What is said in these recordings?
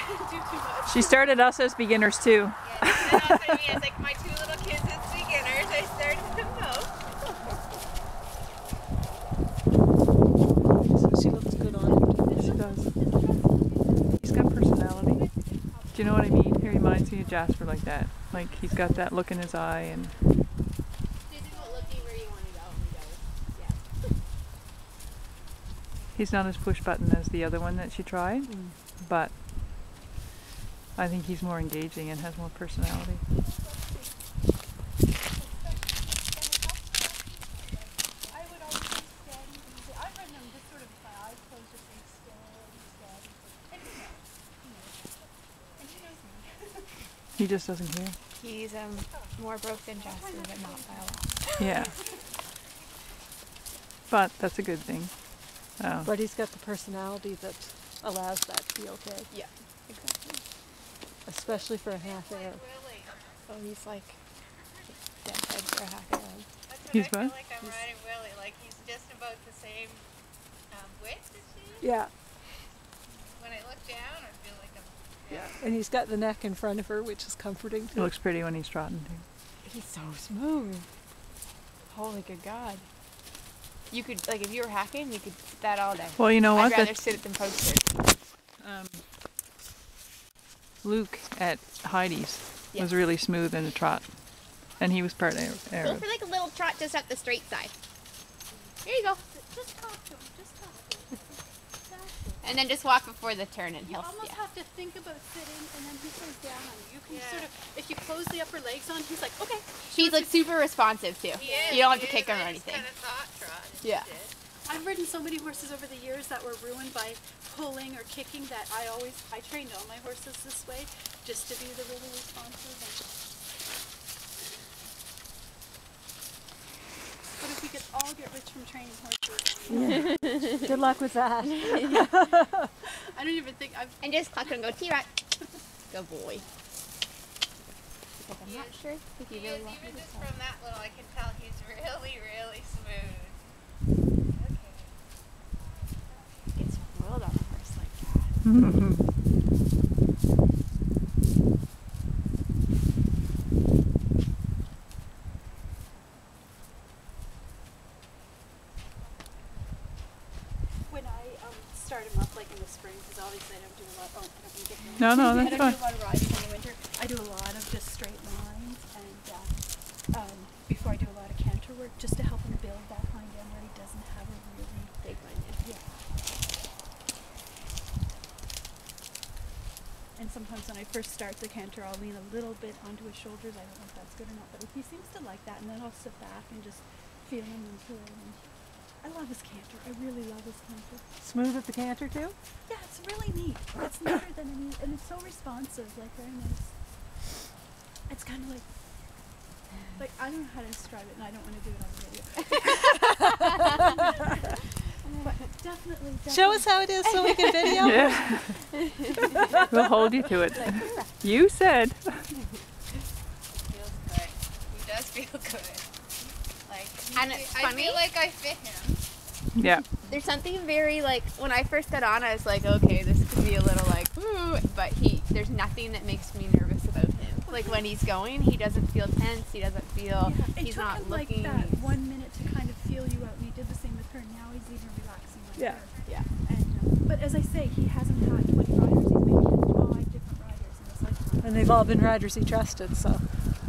do too much. She started us as beginners too. Yeah, that's what I mean. It's like my two little kids as beginners. I started them both. She looks good on it. She does. He's got personality. Do you know what I mean? He reminds me of Jasper like that. Like he's got that look in his eye and This is what looking where you want to go and go. Yeah. he's not as push button as the other one that she tried, but I think he's more engaging and has more personality. He just doesn't care. He's more broke than Jasper, but not by a lot. Yeah. But that's a good thing. Oh. But he's got the personality that allows that to be okay. Yeah, exactly. Especially for a half Arab. So he's like deadhead for a half Arab. That's what He's I feel what? like I'm riding Willie. Like he's just about the same width as she. Yeah. When I look down, I feel like I'm. Yeah. And he's got the neck in front of her, which is comforting It too. looks pretty when he's trotting too. He's so smooth. Holy good God. You could, like, if you were hacking, you could sit that all day. Well, you know what? I'd rather sit it than post it. Luke at Heidi's Yeah. was really smooth in the trot, and he was part Go Arab. for like a little trot just up the straight side. Here you go. Just talk to him. Just talk to him. Exactly. And then just walk before the turn and You he'll, almost yeah. have to think about sitting, and then he comes down on you. You can Yeah. sort of, if you close the upper legs on, he's like, okay. She's like super responsive too. He is, You don't have to he kick is. him or I just anything. kind of thought trot. and Yeah. she did. I've ridden so many horses over the years that were ruined by pulling or kicking that I trained all my horses this way, just to be the really responsive. But if we could all get rich from training horses, Good luck with that. I don't even think I've. And just cluck and go T-Rat. Good boy. Because I'm not sure if you He really is, want me even to just tell. from that little, I can tell he's really, really smooth. Gets rolled on a horse like that. When I start him up, like in the spring, because obviously I don't do a lot. Oh, I don't mean to get No, no, I that's don't fine. do a lot of riding in the winter. I do a lot of just straight lines, and before I do a lot of canter work, just to help him build that hind end where he doesn't have a really Big one. yeah. And sometimes when I first start the canter, I'll lean a little bit onto his shoulders. I don't know if that's good or not, but he seems to like that, and then I'll sit back and just feel him and pull him. I love his canter. I really love his canter. Smooth at the canter too? Yeah, it's really neat. It's neater than any, and it's so responsive, like very nice. It's kind of like I don't know how to describe it, and I don't want to do it on the video. But definitely. Show us how it is so we can video. Yeah. We'll hold you to it. You said. Feels good. He does feel good. Like, And it's I funny. feel like I fit him. Yeah. There's something very like when I first got on, I was like, okay, this could be a little like, ooh, but there's nothing that makes me nervous about him. Like when he's going, he doesn't feel tense. He doesn't feel. It He's took not him looking. like that 1 minute to kind of feel you out, and he did the same with her. Now he's even relaxing like Yeah. her. Yeah. And but as I say, he hasn't had 20 riders. He's maybe had 5 different riders in his lifetime. And they've all been riders he trusted, so.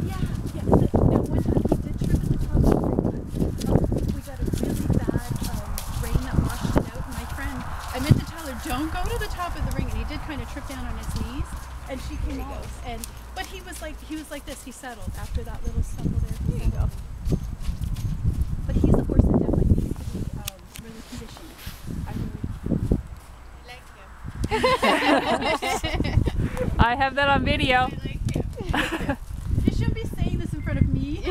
Yeah. Now one time he did trip at the top of the ring. We got a really bad rain that washed it out, and my friend, I meant to tell her, don't go to the top of the ring, and he did kind of trip down on his knees, and she came off. But he was like this. He settled after that little stumble there. There you go. But he's a horse that definitely needs to be really conditioned. I really. I like him. I have that on video. I like him. You shouldn't be saying this in front of me.